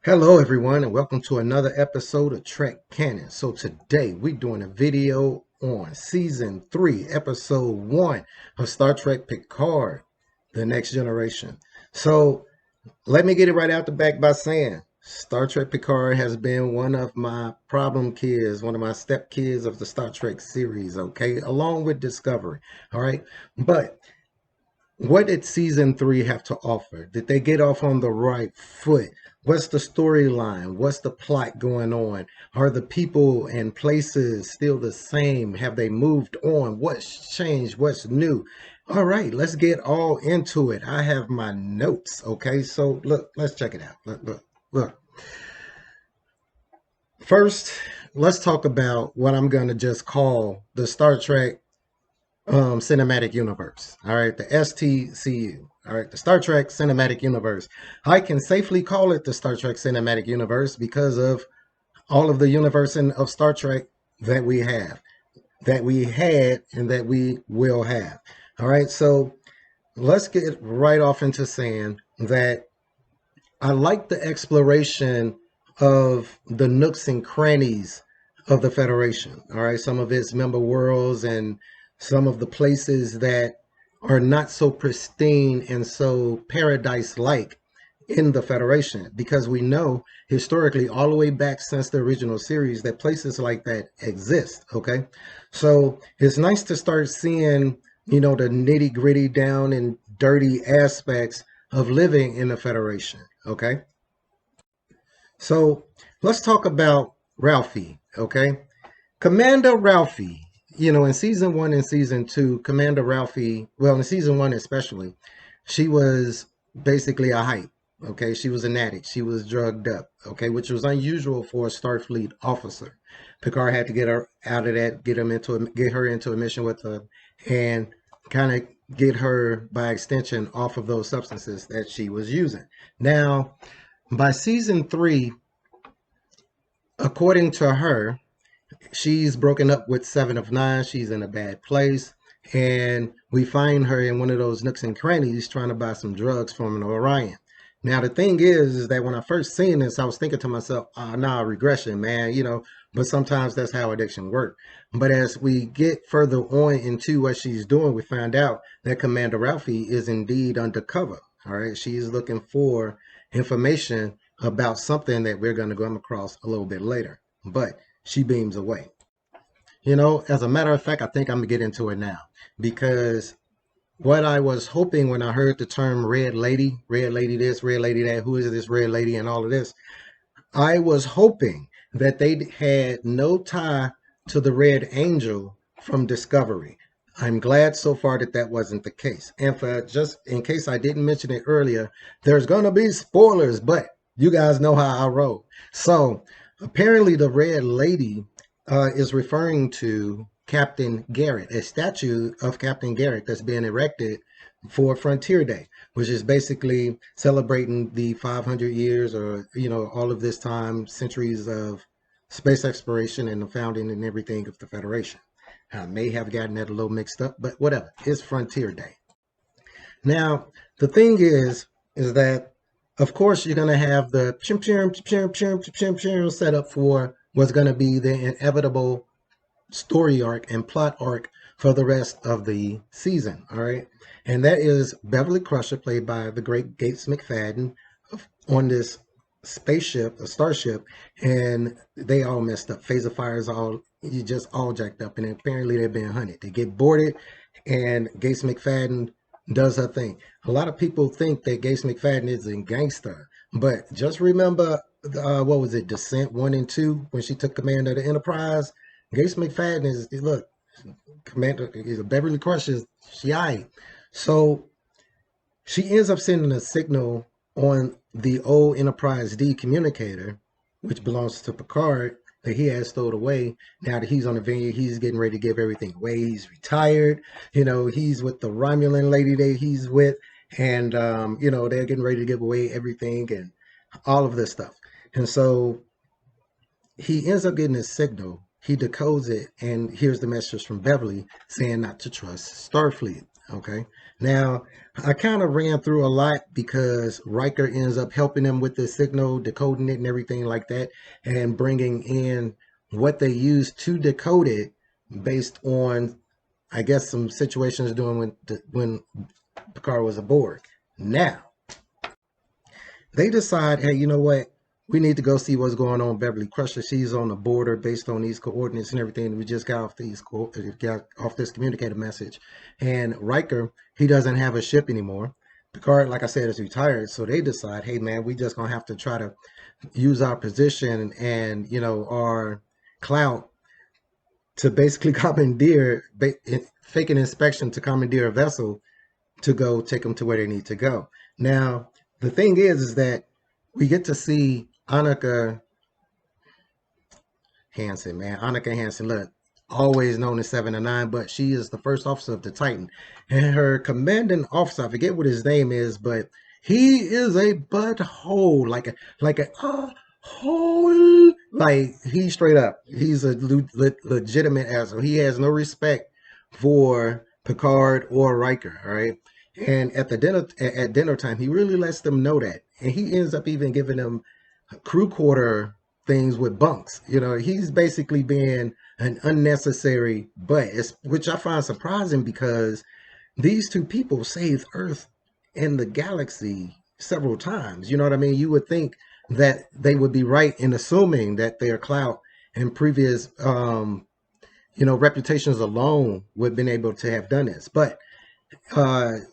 Hello everyone and welcome to another episode of Trek Canon. So today we're doing a video on season 3, episode 1 of Star Trek Picard, The Next Generation. So let me get it right out the back by saying Star Trek Picard has been one of my problem kids, one of my step kids of the Star Trek series, okay, along with Discovery. All right. But what did season 3 have to offer? Did they get off on the right foot? What's the storyline? What's the plot going on? Are the people and places still the same? Have they moved on? What's changed? What's new? All right, let's get all into it. I have my notes. Okay, so look, let's check it out. Look. First, let's talk about what I'm going to just call the Star Trek cinematic universe. All right, the STCU. All right, the Star Trek cinematic universe. I can safely call it the Star Trek cinematic universe because of all of the universe of Star Trek that we have, that we had, and that we will have. All right, so let's get right off into saying that I like the exploration of the nooks and crannies of the Federation. All right, some of its member worlds and some of the places that are not so pristine and so paradise-like in the Federation, because we know historically, all the way back since the original series, that places like that exist. Okay, so it's nice to start seeing, the nitty-gritty down and dirty aspects of living in the Federation. Okay, so let's talk about Ralphie. Okay, Commander Ralphie, in season 1 and season 2, Commander Ralphie, well, in season 1 especially, she was basically a hype. Okay, she was an addict. She was drugged up. Okay, which was unusual for a Starfleet officer. Picard had to get her out of that, get her into a mission with her, and kind of get her by extension off of those substances that she was using. Now, by season 3, according to her, she's broken up with Seven of Nine. She's in a bad place. And we find her in one of those nooks and crannies trying to buy some drugs from an Orion. Now, the thing is that when I first seen this, I was thinking to myself, nah, regression, man, but sometimes that's how addiction works. But as we get further on into what she's doing, we find out that Commander Ralphie is indeed undercover. All right. She's looking for information about something that we're going to come across a little bit later. But she beams away. As a matter of fact, I think I'm going to get into it now because what I was hoping when I heard the term red lady this, red lady that, who is this red lady and all of this, I was hoping that they had no tie to the Red Angel from Discovery. I'm glad so far that that wasn't the case. And for just in case I didn't mention it earlier, there's going to be spoilers, but you guys know how I roll. So apparently the Red Lady is referring to Captain Garrett, a statue of Captain Garrett that's being erected for Frontier Day, which is basically celebrating the 500 years or, all of this time, centuries of space exploration and the founding and everything of the Federation. I may have gotten that a little mixed up, but whatever. It's Frontier Day. Now, the thing is that, of course, you're going to have the set up for what's going to be the inevitable story arc and plot arc for the rest of the season. All right. And that is Beverly Crusher, played by the great Gates McFadden, on this spaceship, a starship, and they all messed up. Phaser fires all, you just all jacked up, and apparently they're being hunted. They get boarded, and Gates McFadden does her thing. A lot of people think that Gates McFadden is a gangster, but just remember, what was it, Descent 1 and 2, when she took command of the Enterprise. Gates McFadden is, look, Commander Beverly Crusher, she aight. So she ends up sending a signal on the old Enterprise D communicator, which belongs to Picard, that he has stowed away. Now that he's on the Vineyard, he's getting ready to give everything away. He's retired. He's with the Romulan lady that he's with. And, they're getting ready to give away everything and all of this stuff. And so he ends up getting a signal he decodes it, and here's the message from Beverly saying not to trust Starfleet. Okay. Now, I kind of ran through a lot because Riker ends up helping them with the signal, decoding it and everything like that, and bringing in what they used to decode it based on, I guess, some situations doing when Picard was aboard. Now, they decide, hey, you know what? We need to go see what's going on. Beverly Crusher, she's on the border based on these coordinates and everything. We just got off got off this communicator message, and Riker, he doesn't have a ship anymore. Picard, like I said, is retired, so they decide, hey man, we just gonna have to try to use our position and our clout to basically commandeer, fake an inspection to commandeer a vessel to go take them to where they need to go. Now, the thing is that we get to see Annika Hansen, man. Annika Hansen, look, always known as 7 of 9, but she is the first officer of the Titan. And her commanding officer, I forget what his name is, but he is a butthole, like a hole. Like, he's straight up. He's a legitimate asshole. He has no respect for Picard or Riker, all right? And at dinner time, he really lets them know that. And he ends up even giving them crew quarter things with bunks. He's basically being an unnecessary butt, which I find surprising because these two people saved Earth and the galaxy several times. You know what I mean? You would think that they would be right in assuming that their clout and previous, reputations alone would have been able to have done this. But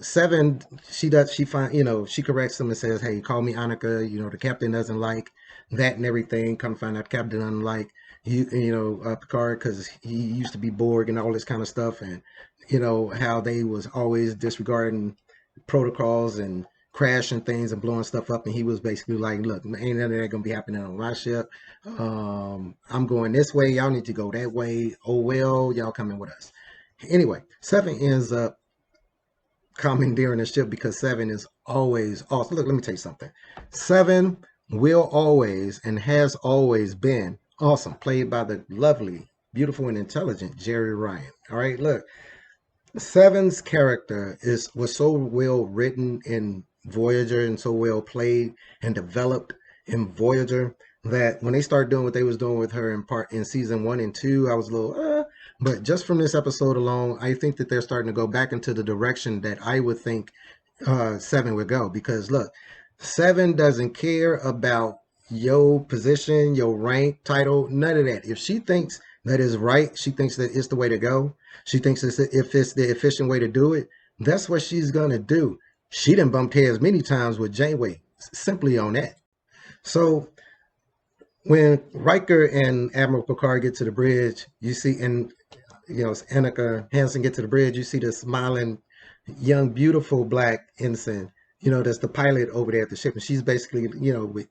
7, she corrects him and says, hey, call me Annika. The captain doesn't like that and everything. Come find out the captain doesn't like Picard because he used to be Borg and all this kind of stuff, and how they was always disregarding protocols and crashing things and blowing stuff up, and he was basically like, look, ain't none of that gonna be happening on my ship. I'm going this way, y'all need to go that way. Oh well, y'all coming with us. Anyway, 7 ends up commandeering the ship because 7 is always awesome. Look, let me tell you something. 7 will always and has always been awesome, played by the lovely, beautiful, and intelligent Jeri Ryan. All right, look, 7's character was so well written in Voyager and so well played and developed in Voyager that when they started doing what they was doing with her in season 1 and 2, I was a little but just from this episode alone, I think that they're starting to go back into the direction that I would think 7 would go. Because look, 7 doesn't care about your position, your rank, title, none of that. If she thinks that is right, she thinks that it's the way to go, she thinks if it's the efficient way to do it, that's what she's going to do. She done bumped heads many times with Janeway simply on that. So when Riker and Admiral Picard get to the bridge, you see, and Annika Hansen get to the bridge, you see the smiling, young, beautiful black ensign, that's the pilot over there at the ship. And she's basically,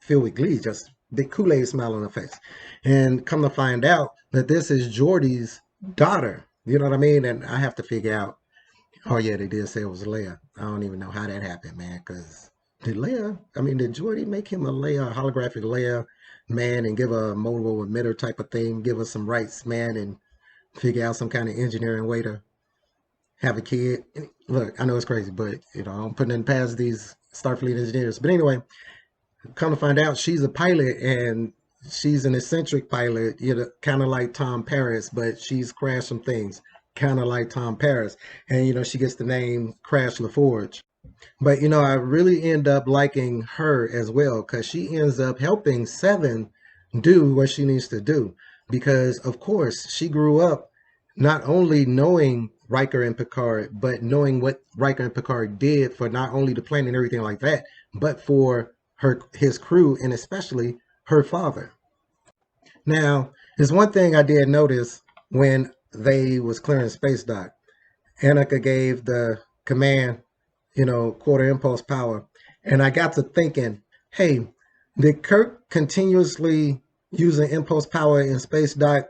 filled with glee, just big Kool-Aid smile on her face. And come to find out that this is Geordi's daughter. You know what I mean? And I have to figure out, oh yeah, they did say it was Leia. I don't even know how that happened, man, because did Geordi make him a holographic Leia, man, and give her a mobile emitter type of thing, give her some rights, man, and figure out some kind of engineering way to have a kid? Look, I know it's crazy, but I'm putting it past these Starfleet engineers. But anyway, come to find out, she's a pilot, and she's an eccentric pilot, kind of like Tom Paris, but she's crashed some things, kind of like Tom Paris. And she gets the name Crash LaForge. But I really end up liking her as well because she ends up helping 7 do what she needs to do. Because of course she grew up not only knowing Riker and Picard, but knowing what Riker and Picard did for not only the planet and everything like that, but for his crew and especially her father. Now, there's one thing I did notice when they was clearing space dock. Annika gave the command, quarter impulse power. And I got to thinking, hey, did Kirk continuously using impulse power in space dock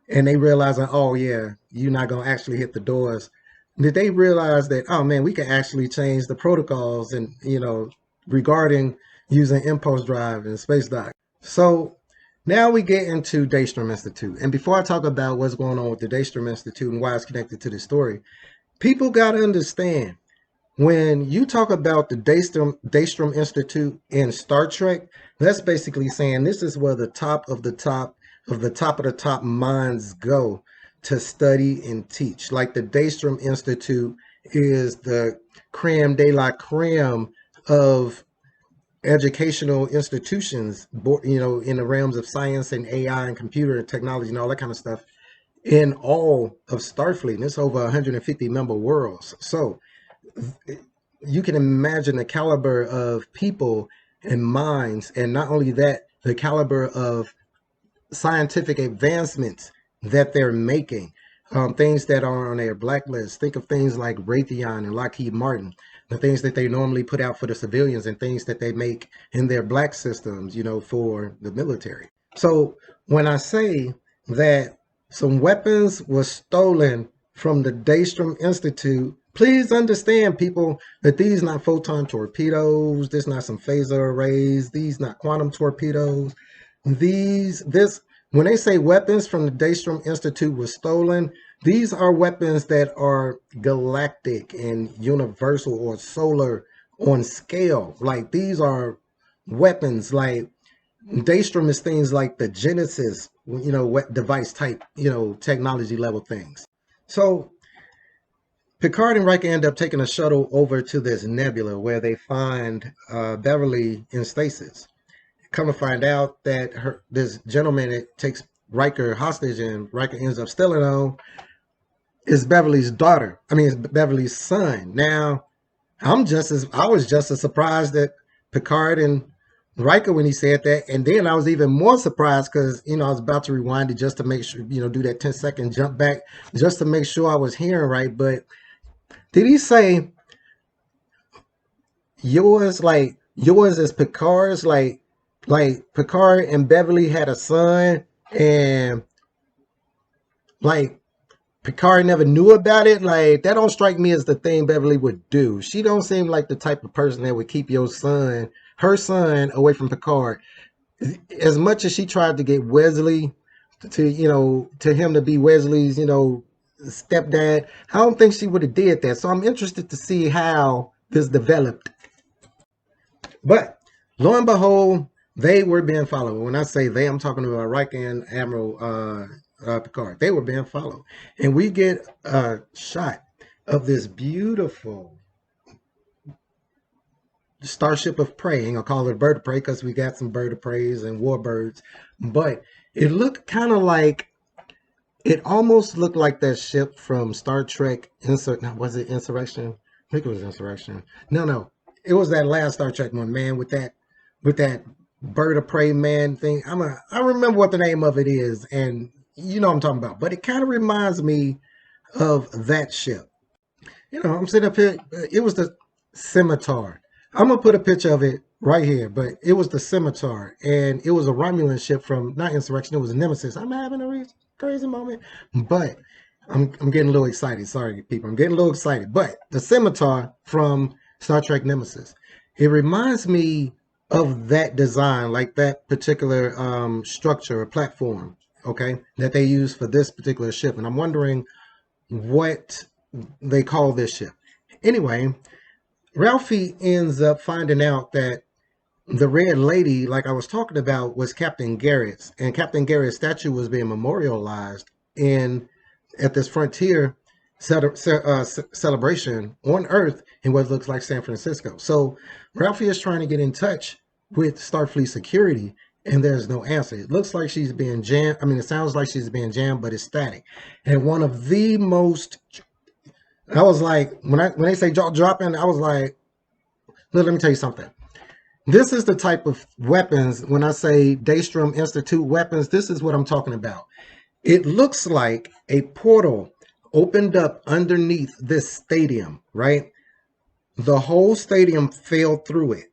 and they realizing, oh yeah, you're not going to actually hit the doors? Did they realize that, oh man, we can actually change the protocols and, regarding using impulse drive in space dock? So Now we get into Daystrom Institute. And before I talk about what's going on with the Daystrom Institute and why it's connected to this story, people got to understand when you talk about the Daystrom Institute in Star Trek, that's basically saying this is where the top of the top of the top of the top minds go to study and teach. Like the Daystrom Institute is the creme de la creme of educational institutions, in the realms of science and AI and computer and technology and all that kind of stuff in all of Starfleet. And it's over 150 member worlds. So you can imagine the caliber of people and minds, and not only that, the caliber of scientific advancements that they're making, things that are on their blacklist. Think of things like Raytheon and Lockheed Martin, the things that they normally put out for the civilians and things that they make in their black systems, for the military. So when I say that some weapons were stolen from the Daystrom Institute, please understand, people, that these not photon torpedoes, this not some phaser arrays, these not quantum torpedoes. When they say weapons from the Daystrom Institute were stolen, these are weapons that are galactic and universal or solar on scale. Like these are weapons like Daystrom is things like the Genesis, device type, technology level things. So Picard and Riker end up taking a shuttle over to this nebula where they find Beverly in stasis. Come to find out that this gentleman that takes Riker hostage and Riker ends up stealing on is Beverly's daughter. I mean, it's Beverly's son. Now, I was just as surprised that Picard and Riker when he said that, and then I was even more surprised because I was about to rewind it just to make sure, do that 10-second jump back just to make sure I was hearing right. But did he say yours is Picard's, like Picard and Beverly had a son and like Picard never knew about it? Like that don't strike me as the thing Beverly would do. She don't seem like the type of person that would keep her son away from Picard. As much as she tried to get Wesley to him to be Wesley's, stepdad, I don't think she would have did that. So I'm interested to see how this developed. But lo and behold, they were being followed. When I say they, I'm talking about Riker and Admiral Picard. They were being followed. And we get a shot of this beautiful starship of prey. I ain't gonna call it a bird of prey because we got some bird of preys and warbirds. But it looked kind of like, it almost looked like that ship from Star Trek. Was it Insurrection? I think it was Insurrection. No. It was that last Star Trek one, man, with that bird of prey man thing. I remember what the name of it is, and you know what I'm talking about. But it kind of reminds me of that ship. I'm sitting up here. It was the Scimitar. I'm gonna put a picture of it right here, but it was the Scimitar, and it was a Romulan ship from not Insurrection. It was Nemesis. I'm having a crazy moment, but I'm getting a little excited. Sorry, people, I'm getting a little excited. But the Scimitar from Star Trek Nemesis, it reminds me of that design, like that particular structure or platform, okay, that they use for this particular ship. And I'm wondering what they call this ship. Anyway, Ralphie ends up finding out that the Red Lady, like I was talking about, was Captain Garrett's, and Captain Garrett's statue was being memorialized at this frontier celebration on Earth in what looks like San Francisco. So Ralphie is trying to get in touch with Starfleet security, and there's no answer. It looks like she's being jammed. I mean, it sounds like she's being jammed, but it's static. And one of the most, I was like, when they say jaw dropping, I was like, let me tell you something. This is the type of weapons, when I say Daystrom Institute weapons, this is what I'm talking about. It looks like a portal opened up underneath this stadium, right? The whole stadium fell through it.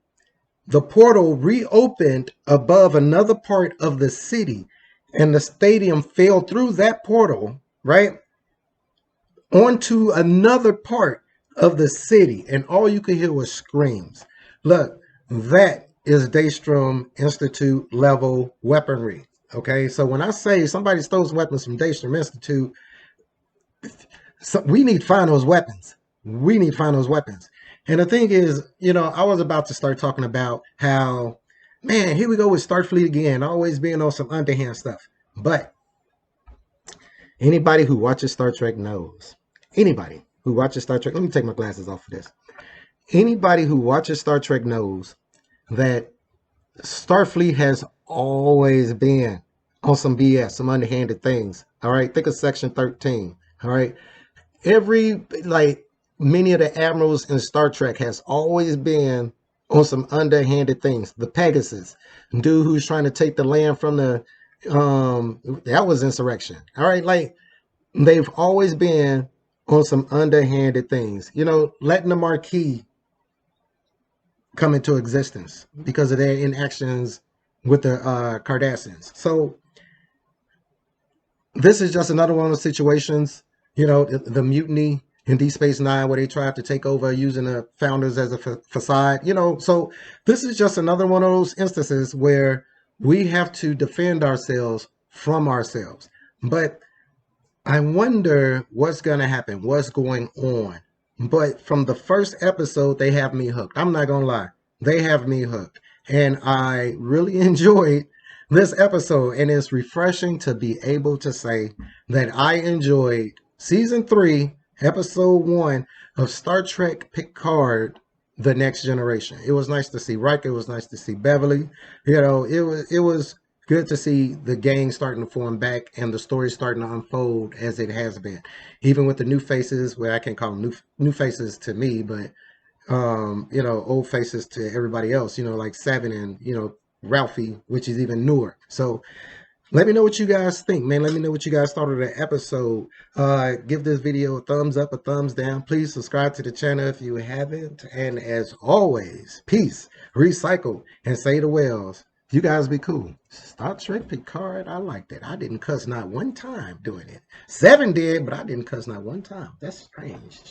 The portal reopened above another part of the city, and the stadium fell through that portal, right, onto another part of the city, and all you could hear was screams. Look, that is Daystrom Institute level weaponry. Okay, so when I say somebody stole some weapons from Daystrom Institute, so we need to find those weapons. We need to find those weapons. And the thing is, I was about to start talking about how, man, here we go with Starfleet again, always being on some underhand stuff. But anybody who watches Star Trek knows. Anybody who watches Star Trek, let me take my glasses off for this. Anybody who watches Star Trek knows that Starfleet has always been on some BS, some underhanded things. All right, think of Section 13. All right, many of the admirals in Star Trek has always been on some underhanded things. The Pegasus, dude who's trying to take the land from the that was insurrection. All right, like they've always been on some underhanded things. Letting the Marquis come into existence because of their inactions with the Cardassians. So this is just another one of those situations, the mutiny in Deep Space Nine where they tried to take over using the founders as a facade, So this is just another one of those instances where we have to defend ourselves from ourselves. But I wonder what's going to happen, what's going on. But from the first episode, they have me hooked. I'm not going to lie. They have me hooked. And I really enjoyed this episode. And it's refreshing to be able to say that I enjoyed season 3, episode 1 of Star Trek Picard, The Next Generation. It was nice to see Riker. It was nice to see Beverly. It was good to see the gang starting to form back and the story starting to unfold as it has been. Even with the new faces, where I can't call them new faces to me, but old faces to everybody else, like Seven and, Ralphie, which is even newer. So let me know what you guys think, man. Let me know what you guys thought of the episode. Give this video a thumbs up, a thumbs down. Please subscribe to the channel if you haven't. And as always, peace, recycle, and say the whales. You guys be cool. Star Trek Picard, I like that. I didn't cuss not one time doing it. Seven did, but I didn't cuss not one time. That's strange.